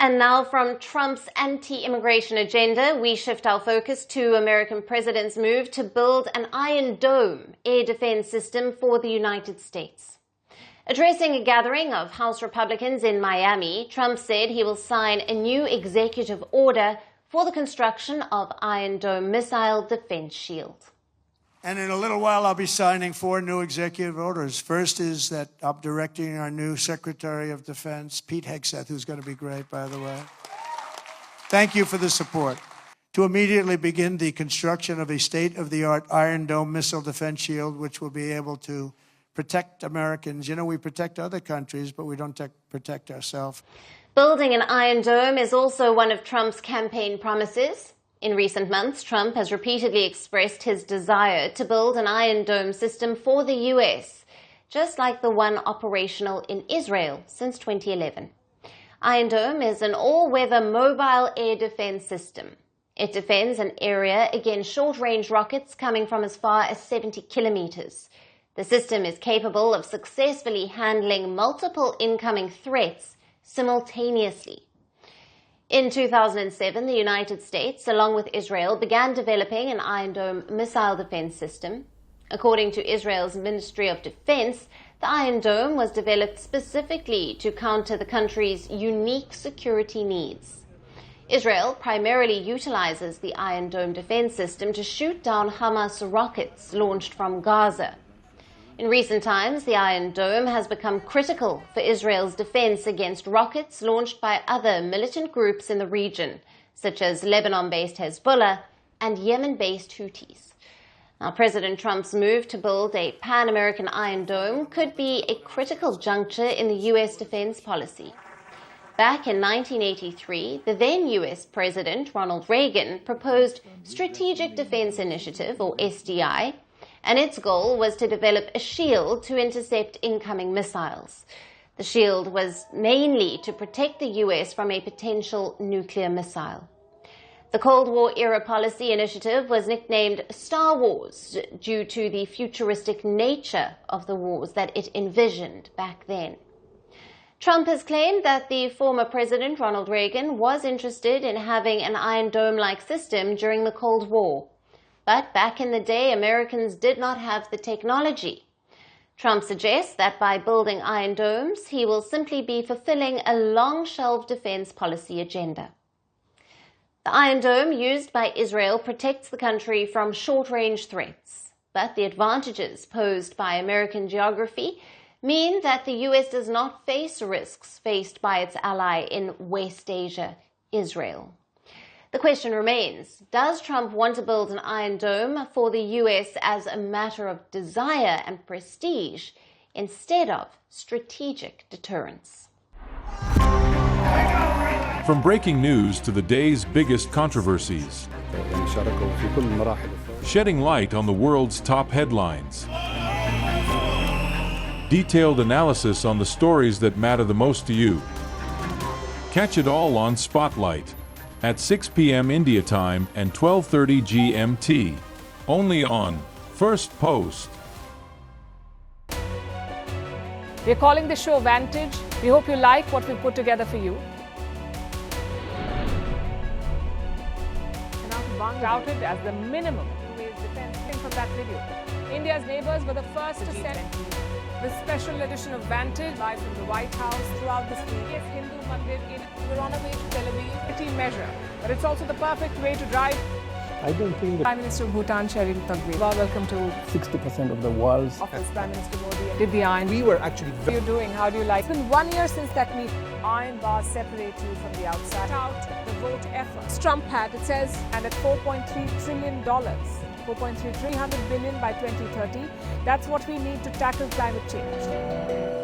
And now from Trump's anti-immigration agenda, we shift our focus to American president's move to build an Iron Dome air defense system for the United States. Addressing a gathering of House Republicans in Miami, Trump said he will sign a new executive order for the construction of Iron Dome missile defense shield. And in a little while, I'll be signing 4 new executive orders. First is that I'm directing our new Secretary of Defense, Pete Hegseth, who's going to be great, by the way. Thank you for the support. To immediately begin the construction of a state-of-the-art Iron Dome missile defense shield, which will be able to protect Americans. You know, we protect other countries, but we don't protect ourselves. Building an Iron Dome is also one of Trump's campaign promises. In recent months, Trump has repeatedly expressed his desire to build an Iron Dome system for the US, just like the one operational in Israel since 2011. Iron Dome is an all-weather mobile air defense system. It defends an area against short-range rockets coming from as far as 70 kilometers. The system is capable of successfully handling multiple incoming threats simultaneously. In 2007, the United States, along with Israel, began developing an Iron Dome missile defense system. According to Israel's Ministry of Defense, the Iron Dome was developed specifically to counter the country's unique security needs. Israel primarily utilizes the Iron Dome defense system to shoot down Hamas rockets launched from Gaza. In recent times, the Iron Dome has become critical for Israel's defense against rockets launched by other militant groups in the region, such as Lebanon-based Hezbollah and Yemen-based Houthis. Now, President Trump's move to build a pan-American Iron Dome could be a critical juncture in the U.S. defense policy. Back in 1983, the then U.S. President Ronald Reagan proposed Strategic Defense Initiative, or SDI, and its goal was to develop a shield to intercept incoming missiles. The shield was mainly to protect the U.S. from a potential nuclear missile. The Cold War-era policy initiative was nicknamed Star Wars due to the futuristic nature of the wars that it envisioned back then. Trump has claimed that the former President Ronald Reagan was interested in having an Iron Dome-like system during the Cold War. But back in the day, Americans did not have the technology. Trump suggests that by building Iron Domes, he will simply be fulfilling a long-shelved defense policy agenda. The Iron Dome used by Israel protects the country from short-range threats. But the advantages posed by American geography mean that the U.S. does not face risks faced by its ally in West Asia, Israel. The question remains, does Trump want to build an Iron Dome for the U.S. as a matter of desire and prestige instead of strategic deterrence? From breaking news to the day's biggest controversies, shedding light on the world's top headlines, detailed analysis on the stories that matter the most to you. Catch it all on Spotlight at 6 p.m. India time and 12:30 GMT, only on Firstpost. We're calling the show Vantage. We hope you like what we put together for you. Touted as the minimum defense from that video. India's neighbors were the first to send the special edition of Vantage live from the White House throughout this week. Yes, Hindu Mandir in we're on our way to Tel Aviv. City measure, but it's also the perfect way to drive. I don't think that Prime Minister of Bhutan, Sherin Tagwe. Welcome to 60% of the world's office. Prime Minister Modi did the iron. We were actually How are you doing? How do you like? It's been 1 year since that meeting. Iron bars separate you from the outside. Out the vote efforts. Trump had, it says, and at $4.3 trillion. 4.3 300 billion by 2030. That's what we need to tackle climate change.